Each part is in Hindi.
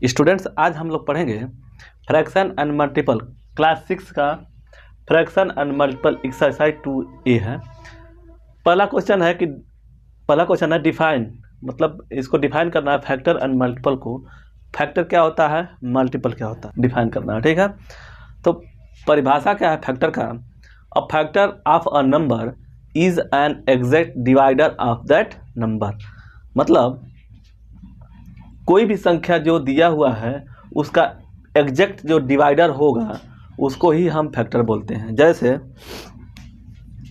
स्टूडेंट्स, आज हम लोग पढ़ेंगे फ्रैक्शन एंड मल्टीपल, क्लास 6 का fraction and multiple exercise 2A है। पहला क्वेश्चन है डिफाइन, मतलब इसको डिफाइन करना है फैक्टर एंड मल्टीपल को। फैक्टर क्या होता है, मल्टीपल क्या होता है, डिफाइन करना है। ठीक है, तो परिभाषा क्या है फैक्टर का? A factor of a number is an exact divider of that number. मतलब कोई भी संख्या जो दिया हुआ है उसका एग्जैक्ट जो डिवाइडर होगा उसको ही हम फैक्टर बोलते हैं।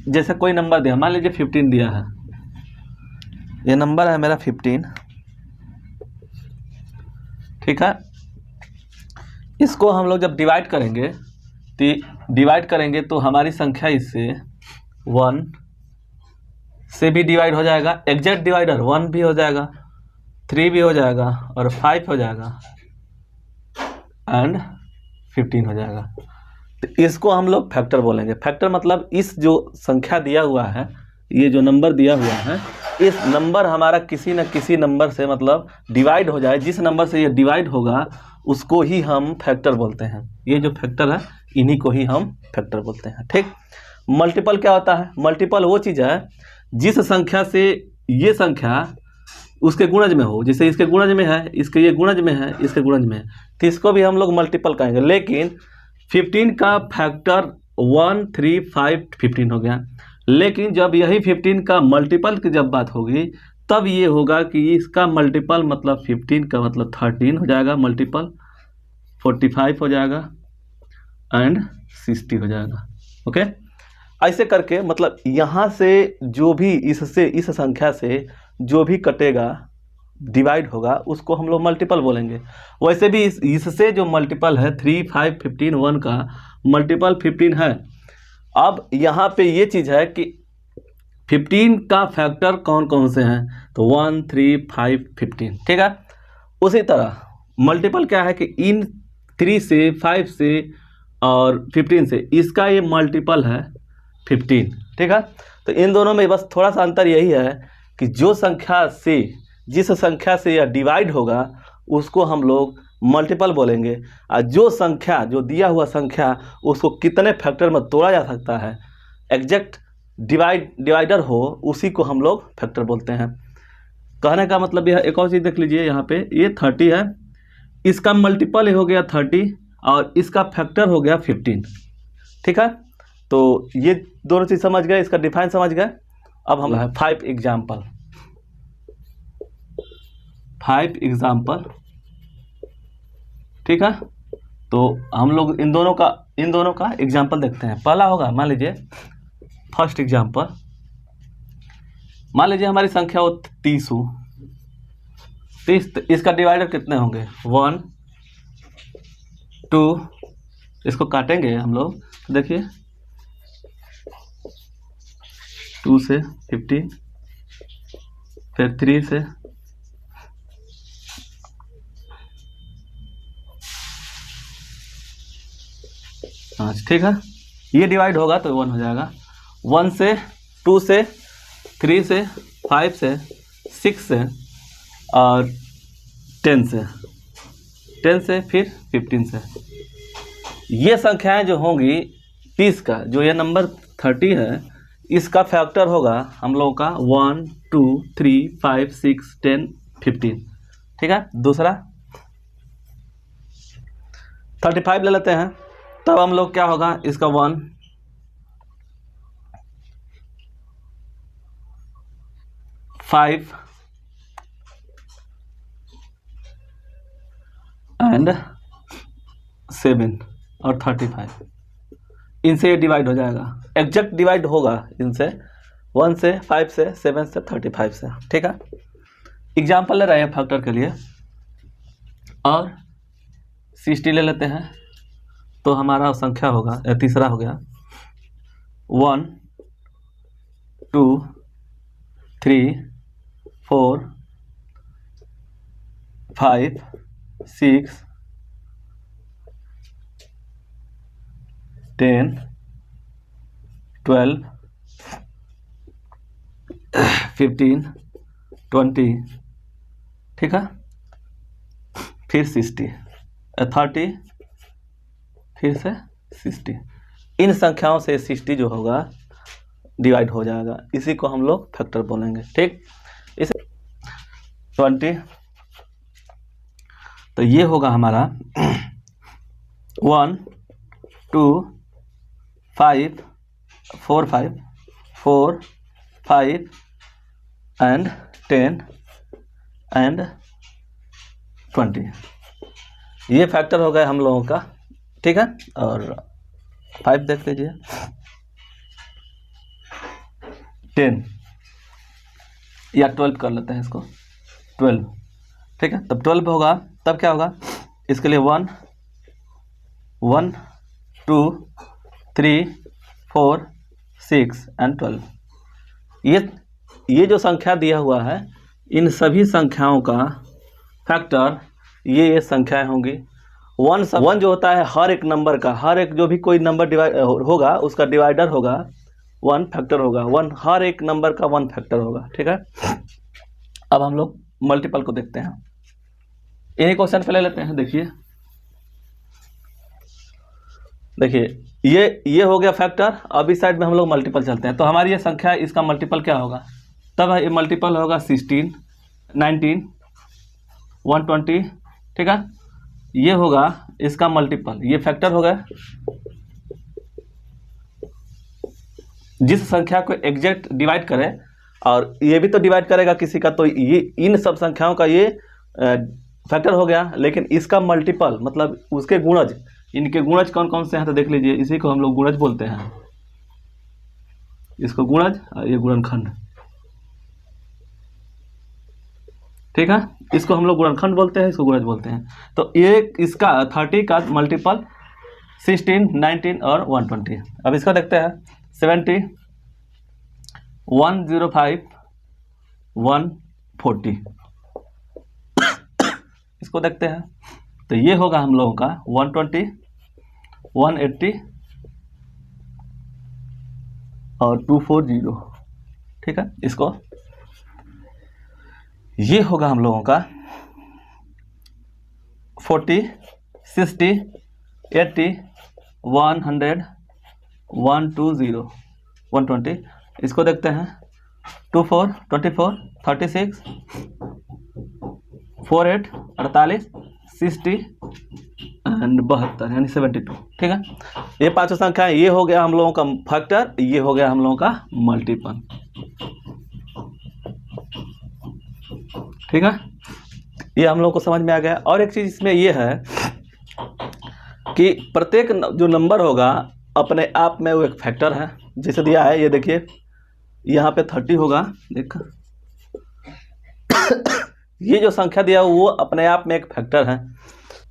जैसे कोई नंबर दिया, मान लीजिए 15 दिया है, ये नंबर है मेरा 15। ठीक है, इसको हम लोग जब डिवाइड करेंगे तो हमारी संख्या इससे 1 से भी डिवाइड हो जाएगा, एग्जैक्ट डिवाइडर 1 भी हो जाएगा, 3 भी हो जाएगा और 5 हो जाएगा एंड 15 हो जाएगा। तो इसको हम लोग फैक्टर बोलेंगे। फैक्टर मतलब इस जो संख्या दिया हुआ है, ये जो नंबर दिया हुआ है, इस नंबर हमारा किसी न किसी नंबर से मतलब डिवाइड हो जाए, जिस नंबर से ये डिवाइड होगा उसको ही हम फैक्टर बोलते हैं। ये जो फैक्टर है इन्हीं को ही हम फैक्टर बोलते हैं। ठीक, मल्टीपल क्या होता है? मल्टीपल वो चीज़ है जिस संख्या से ये संख्या उसके गुणज में हो। जैसे इसके गुणज में है, इसके ये गुणज में है, इसके गुणज में है, तो इसको भी हम लोग मल्टीपल कहेंगे। लेकिन 15 का फैक्टर 1, 3, 5, 15 हो गया। लेकिन जब यही 15 का मल्टीपल की जब बात होगी तब ये होगा कि इसका मल्टीपल मतलब 15 का मतलब 13 हो जाएगा, मल्टीपल 45 हो जाएगा एंड 60 हो जाएगा। ओके, ऐसे करके मतलब यहाँ से जो भी इस संख्या से जो भी कटेगा, डिवाइड होगा, उसको हम लोग मल्टीपल बोलेंगे। वैसे भी इससे जो मल्टीपल है 3, 5, 15, 1 का मल्टीपल 15 है। अब यहाँ पे ये चीज़ है कि 15 का फैक्टर कौन कौन से हैं, तो 1, 3, 5, 15। ठीक है, उसी तरह मल्टीपल क्या है कि इन 3 से, 5 से और 15 से इसका ये मल्टीपल है 15। ठीक है, तो इन दोनों में बस थोड़ा सा अंतर यही है कि जिस संख्या से यह डिवाइड होगा उसको हम लोग मल्टीपल बोलेंगे, और जो दिया हुआ संख्या उसको कितने फैक्टर में तोड़ा जा सकता है, एग्जैक्ट डिवाइडर हो, उसी को हम लोग फैक्टर बोलते हैं। कहने का मतलब यह, एक और चीज़ देख लीजिए, यहाँ पे ये 30 है, इसका मल्टीपल हो गया 30 और इसका फैक्टर हो गया 15। ठीक है, तो ये दोनों चीज़ समझ गए, इसका डिफाइन समझ गए। अब हम 5 एग्जाम्पल। ठीक है, तो हम लोग इन दोनों का एग्जाम्पल देखते हैं। पहला होगा, मान लीजिए फर्स्ट एग्जाम्पल, मान लीजिए हमारी संख्या हो 30 हो। 30, तो इसका डिवाइडर कितने होंगे? 1, 2, इसको काटेंगे हम लोग, तो देखिए 2 से 15, फिर 3 से, ठीक है, ये डिवाइड होगा तो 1 हो जाएगा। 1 से, 2 से, 3 से, 5 से, 6 से और 10 से फिर 15 से। ये संख्याएं जो होंगी 30 का, जो ये नंबर 30 है, इसका फैक्टर होगा हम लोगों का 1, 2, 3, 5, 6, 10, 15। ठीक है, दूसरा 35 ले लेते हैं, तब हम लोग क्या होगा, इसका 1, 5 एंड 7 और 35, इनसे ये डिवाइड हो जाएगा, एग्जैक्ट डिवाइड होगा इनसे, 1 से, 5 से, 7 से, 35 से। ठीक है, एग्जाम्पल ले रहे हैं फैक्टर के लिए, और 60 ले लेते हैं, तो हमारा संख्या होगा, तीसरा हो गया 1, 2, 3, 4, 5, 6, 10, 12, 15, 20। ठीक है, फिर 60, 30, फिर से 60। इन संख्याओं से 60 जो होगा डिवाइड हो जाएगा, इसी को हम लोग फैक्टर बोलेंगे। ठीक, इसे 20, तो ये होगा हमारा 1 2 5 4 5 4 5 एंड 10 एंड 20। ये फैक्टर हो गया हम लोगों का। ठीक है, और 5 देख लीजिए, 10 या 12 कर लेते हैं इसको, 12। ठीक है, तब 12 होगा, तब क्या होगा इसके लिए 1 1 2 3 4 6 एंड 12। ये जो संख्या दिया हुआ है, इन सभी संख्याओं का फैक्टर ये संख्याएं होंगी। 1 जो होता है हर एक नंबर का, हर एक जो भी कोई नंबर डिवाइड होगा उसका डिवाइडर होगा 1, फैक्टर होगा 1, हर एक नंबर का 1 फैक्टर होगा। ठीक है, अब हम लोग मल्टीपल को देखते हैं। इन्हीं क्वेश्चन पे ले लेते हैं। देखिए ये हो गया फैक्टर। अब इस साइड में हम लोग मल्टीपल चलते हैं, तो हमारी ये संख्या है, इसका मल्टीपल क्या होगा, तब ये मल्टीपल होगा 16 19 120। ठीक है, ये होगा इसका मल्टीपल, ये फैक्टर होगा। जिस संख्या को एग्जैक्ट डिवाइड करे और ये भी तो डिवाइड करेगा किसी का, तो ये इन सब संख्याओं का ये फैक्टर हो गया। लेकिन इसका मल्टीपल मतलब उसके गुणज, इनके गुणज कौन कौन से हैं तो देख लीजिए, इसी को हम लोग गुणज बोलते हैं। इसको गुणज और ये गुणनखंड। ठीक है, इसको हम लोग गुणनखंड बोलते हैं, इसको गुणज बोलते हैं। तो ये इसका 30 का मल्टीपल 16 19 और 120। अब इसका देखते हैं 70 105 140। इसको देखते हैं, तो ये होगा हम लोगों का 120 180 और 240। ठीक है, इसको ये होगा हम लोगों का 40 60 80 100 120 120। इसको देखते हैं 24 24 36 48 48 60 एंड 72 यानी 72। ठीक है, ये पांचों संख्या, ये हो गया हम लोगों का फैक्टर, ये हो गया हम लोगों का मल्टीपल। ठीक है, ये हम लोगों को समझ में आ गया। और एक चीज इसमें ये है कि प्रत्येक जो नंबर होगा अपने आप में वो एक फैक्टर है। जैसे दिया है, ये देखिए यहाँ पे 30 होगा, देख ये जो संख्या दिया वो अपने आप में एक फैक्टर है।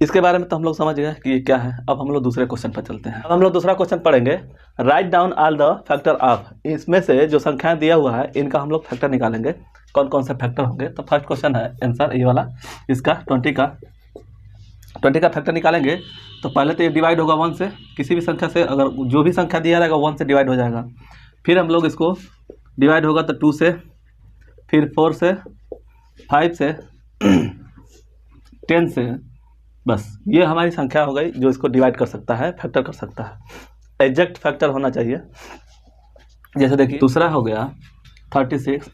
इसके बारे में तो हम लोग समझ गए कि ये क्या है। अब हम लोग दूसरे क्वेश्चन पर चलते हैं। अब हम लोग दूसरा क्वेश्चन पढ़ेंगे, write down all the factor of. इसमें से जो संख्याएं दिया हुआ है इनका हम लोग फैक्टर निकालेंगे, कौन कौन से फैक्टर होंगे। तो फर्स्ट क्वेश्चन है आंसर ये वाला, इसका 20 का फैक्टर निकालेंगे। तो पहले तो ये डिवाइड होगा 1 से, किसी भी संख्या से अगर जो भी संख्या दिया रहेगा 1 से डिवाइड हो जाएगा। फिर हम लोग इसको डिवाइड होगा तो 2 से, फिर 4 से, 5 से, 10 से। बस ये हमारी संख्या हो गई जो इसको डिवाइड कर सकता है, फैक्टर कर सकता है। एग्जैक्ट फैक्टर होना चाहिए। जैसे देखिए दूसरा हो गया 36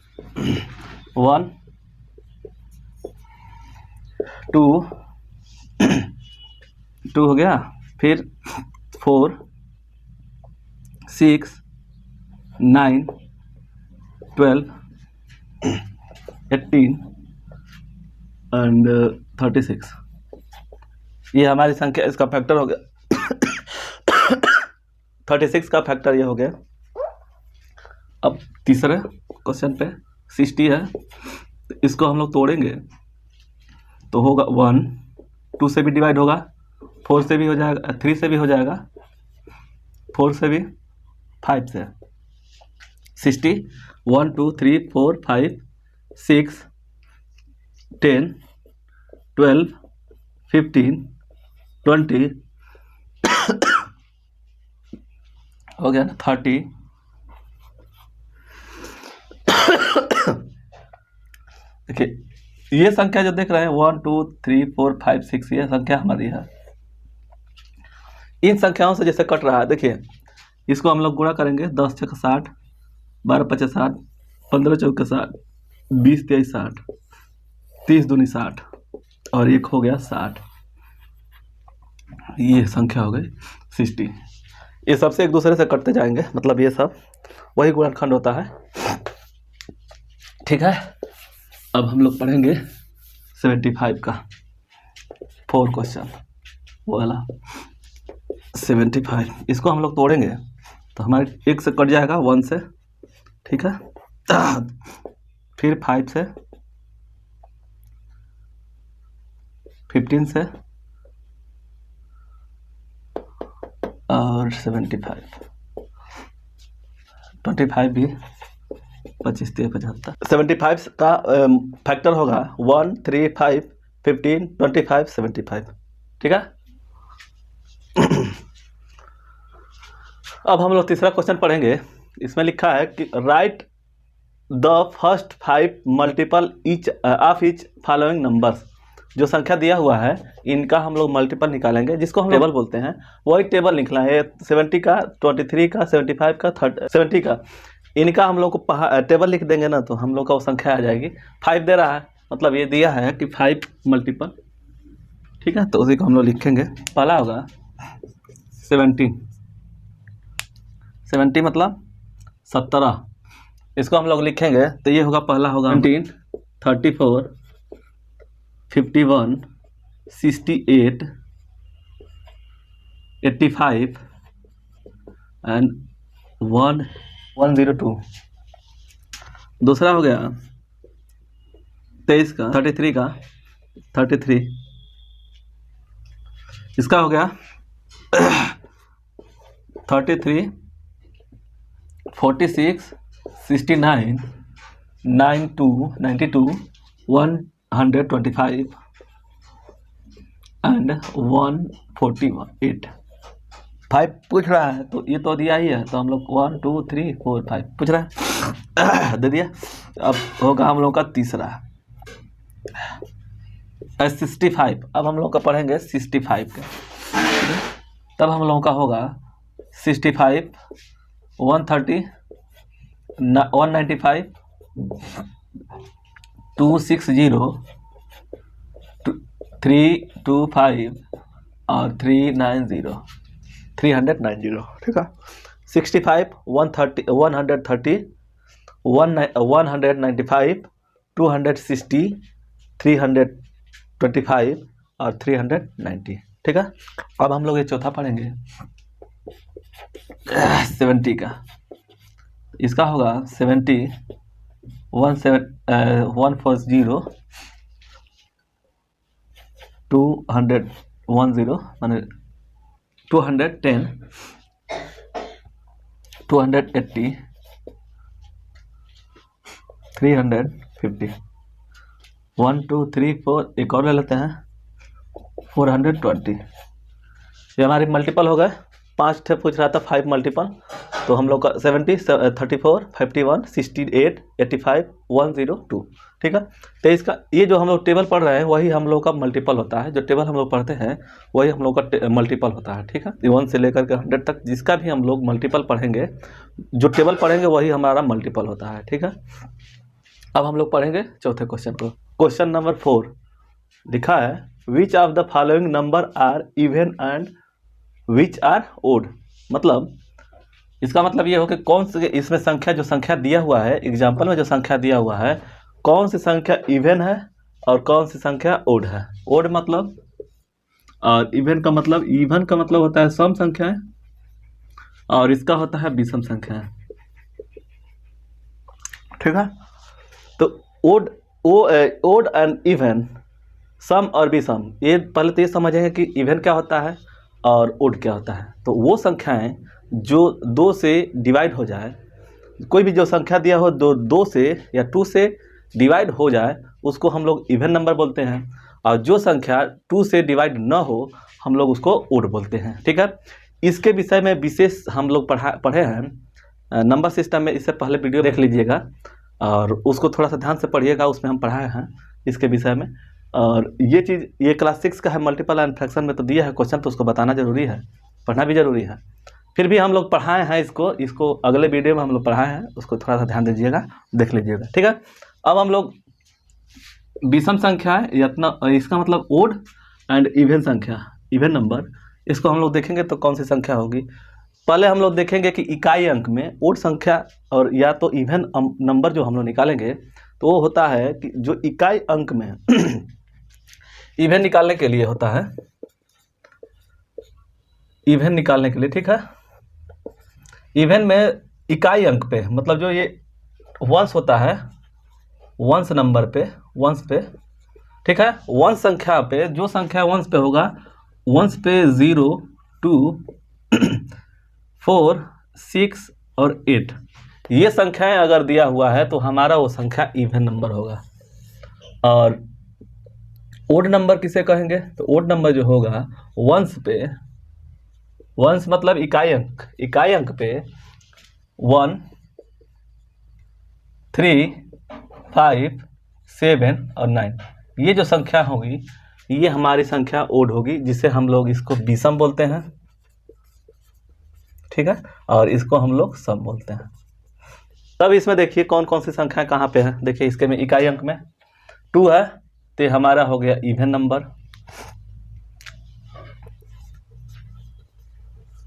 1 2 2 हो गया, फिर 4 6 9 12 18 एंड 36। ये हमारी संख्या, इसका फैक्टर हो गया 36 का फैक्टर ये हो गया। अब तीसरे क्वेश्चन पे 60 है, तो इसको हम लोग तोड़ेंगे तो होगा 1, 2 से भी डिवाइड होगा, 4 से भी हो जाएगा, 3 से भी हो जाएगा, 4 से भी, 5 से। 60 1 2 3 4 5 6 10 12 15 20 हो गया ना 30। देखिए ये संख्या जो देख रहे हैं 1 2 3 4 5 6, ये संख्या हमारी है। इन संख्याओं से जैसे कट रहा है, देखिए इसको हम लोग गुणा करेंगे, 10 छक्का 60, 12 पचा 60, 15 चौका 60, 20 23 60, 30 दूनी 60 और एक हो गया 60। ये संख्या हो गई 60। ये सबसे एक दूसरे से कटते जाएंगे, मतलब ये सब वही गुणनखंड होता है। ठीक है, अब हम लोग पढ़ेंगे 75 का 4 क्वेश्चन, वो वाला 75। इसको हम लोग तोड़ेंगे तो हमारे 1 से कट जाएगा, 1 से, ठीक है, फिर 5 से, 15 से और 75, 25 भी, 25 3 75। 75 का फैक्टर होगा 1 3 5 15 25 75। ठीक है। अब हम लोग तीसरा क्वेश्चन पढ़ेंगे। इसमें लिखा है कि right the first 5 multiple each of each following numbers. जो संख्या दिया हुआ है इनका हम लोग मल्टीपल निकालेंगे, जिसको हम टेबल बोलते हैं। वही टेबल लिखना है, 70 का, 23 का, 75 का, 70 का। इनका हम लोग को टेबल लिख देंगे ना तो हम लोग का वो संख्या आ जाएगी। 5 दे रहा है, मतलब ये दिया है कि 5 मल्टीपल। ठीक है, तो उसी को हम लोग लिखेंगे। पहला होगा 70, 70 मतलब 17। इसको हम लोग लिखेंगे तो ये होगा, पहला होगा 17, 34, 51, 68, 85 एंड 102। दूसरा हो गया 23 का, 33 का, 33। इसका हो गया 33, 46, 69, 92, 125 एंड 148। 5 पूछ रहा है तो ये तो दिया ही है, तो हम लोग 1 2 3 4 5 पूछ रहा है, दे दिया। अब होगा हम लोग का तीसरा 65। अब हम लोग का पढ़ेंगे 65 का। तब हम लोगों का होगा 65, 130, 195, 260, 325 और 390, 390। ठीक है। 65, 130, 195, 260, 325 और 390। ठीक है। अब हम लोग ये चौथा पढ़ेंगे 70 का। इसका होगा 70, 140, 210 माने 210, 280, 350, 1 2 3 4, एक और ले लेते हैं 420। ये हमारी मल्टीपल हो गए। 5 थे पूछ रहा था 5 मल्टीपल, तो हम लोग का 70, 34, 51, 68, 85, 102। ठीक है। तो इसका ये जो हम लोग टेबल पढ़ रहे हैं वही हम लोग का मल्टीपल होता है। जो टेबल हम लोग पढ़ते हैं वही हम लोग का मल्टीपल होता है। ठीक है। 1 से लेकर के 100 तक जिसका भी हम लोग मल्टीपल पढ़ेंगे, जो टेबल पढ़ेंगे वही हमारा मल्टीपल होता है। ठीक है। अब हम लोग पढ़ेंगे चौथे क्वेश्चन को। क्वेश्चन नंबर 4 लिखा है which of the following number are even and which are odd. मतलब इसका मतलब ये हो कि कौन से इसमें संख्या, जो संख्या दिया हुआ है एग्जाम्पल में, जो संख्या दिया हुआ है, कौन सी संख्या इवन है और कौन सी संख्या ओड है। ओड मतलब और इवन का मतलब, इवन का मतलब होता है सम संख्याएं और इसका होता है विषम संख्याएं। ठीक है। तो ओड एंड इवन, सम और विषम, ये पहले तो ये समझेंगे कि इवन क्या होता है और ओड क्या होता है। तो वो संख्याएं जो 2 से डिवाइड हो जाए, कोई भी जो संख्या दिया हो 2 से या 2 से डिवाइड हो जाए, उसको हम लोग इवन नंबर बोलते हैं। और जो संख्या 2 से डिवाइड ना हो हम लोग उसको ओड बोलते हैं। ठीक है। इसके विषय में विशेष हम लोग पढ़े हैं नंबर सिस्टम में। इससे पहले वीडियो देख लीजिएगा और उसको थोड़ा सा ध्यान से पढ़िएगा, उसमें हम पढ़ाए हैं इसके विषय में। और ये चीज़ ये क्लास 6 का है, मल्टीपल एंड फ्रैक्शन में तो दिया है क्वेश्चन, तो उसको बताना जरूरी है, पढ़ना भी जरूरी है। फिर भी हम लोग पढ़ाए हैं इसको अगले वीडियो में हम लोग पढ़ाए हैं, उसको थोड़ा सा ध्यान दीजिएगा, देख लीजिएगा, ठीक है। अब हम लोग विषम संख्या है यत्न, इसका मतलब ओड एंड इवन संख्या, इवन नंबर, इसको हम लोग देखेंगे तो कौन सी संख्या होगी। पहले हम लोग देखेंगे कि इकाई अंक में ओड संख्या और या तो इवन नंबर जो हम लोग निकालेंगे तो वो होता है कि जो इकाई अंक में इवन निकालने के लिए होता है, इवन निकालने के लिए, ठीक है। इवन में इकाई अंक पे मतलब जो ये वंश होता है, वंश नंबर पे, वंश पे, ठीक है, वंश संख्या पे, जो संख्या वंश पे होगा, वंश पे 0, 2, 4, 6 और 8 ये संख्याएं अगर दिया हुआ है तो हमारा वो संख्या इवन नंबर होगा। और ओड नंबर किसे कहेंगे, तो ओड नंबर जो होगा वंश पे, वंश मतलब इकाई अंक पे 1, 3, 5, 7 और 9 ये जो संख्या होगी ये हमारी संख्या ओड होगी, जिसे हम लोग इसको विषम बोलते हैं, ठीक है, और इसको हम लोग सम बोलते हैं। तब इसमें देखिए कौन कौन सी संख्या कहाँ पे है। देखिए इसके में इकाई अंक में 2 है तो हमारा हो गया इवन नंबर,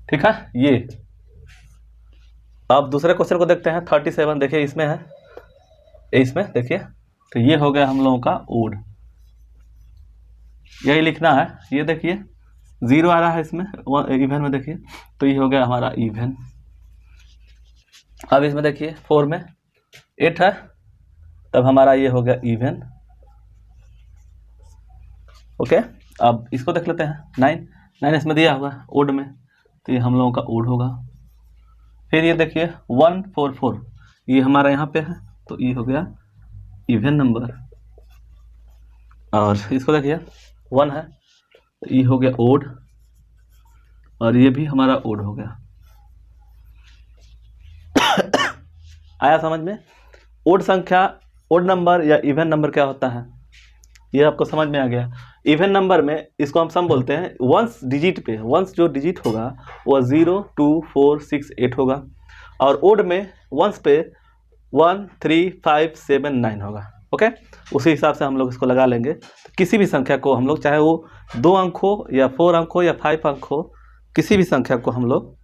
ठीक है। ये अब दूसरे क्वेश्चन को देखते हैं, 37 देखिए इसमें है, इसमें देखिए तो ये हो गया हम लोगों का ओड, यही लिखना है। ये देखिए 0 आ रहा है इसमें इवन में, देखिए तो ये हो गया हमारा इवन। अब इसमें देखिए 4 में 8 है तब हमारा ये हो गया इवन, ओके। अब इसको देख लेते हैं 9 इसमें दिया हुआ है ओड में, तो ये हम लोगों का ओड होगा। फिर ये देखिए 1, 4, 4 ये हमारा यहाँ पे है तो ये हो गया इवन नंबर। और इसको देखिए 1 है तो ये हो गया ओड, और ये भी हमारा ओड हो गया। आया समझ में? ओड संख्या, ओड नंबर या इवन नंबर क्या होता है ये आपको समझ में आ गया। इवन नंबर में इसको हम सम बोलते हैं। वंस डिजिट पे, वंस जो डिजिट होगा वो 0, 2, 4, 6, 8 होगा, और ओड में वंस पे 1, 3, 5, 7, 9 होगा, ओके। उसी हिसाब से हम लोग इसको लगा लेंगे। किसी भी संख्या को हम लोग, चाहे वो 2 अंक हो या 4 अंक हो या 5 अंक हो, किसी भी संख्या को हम लोग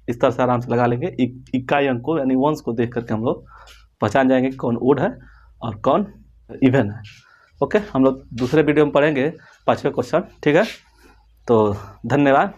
इस तरह से आराम से लगा लेंगे। इकाई अंक को यानी वंश को देख करके हम लोग पहचान जाएंगे कि कौन ओड है और कौन इवन है, ओके। हम लोग दूसरे वीडियो में पढ़ेंगे 5वें क्वेश्चन, ठीक है। तो धन्यवाद।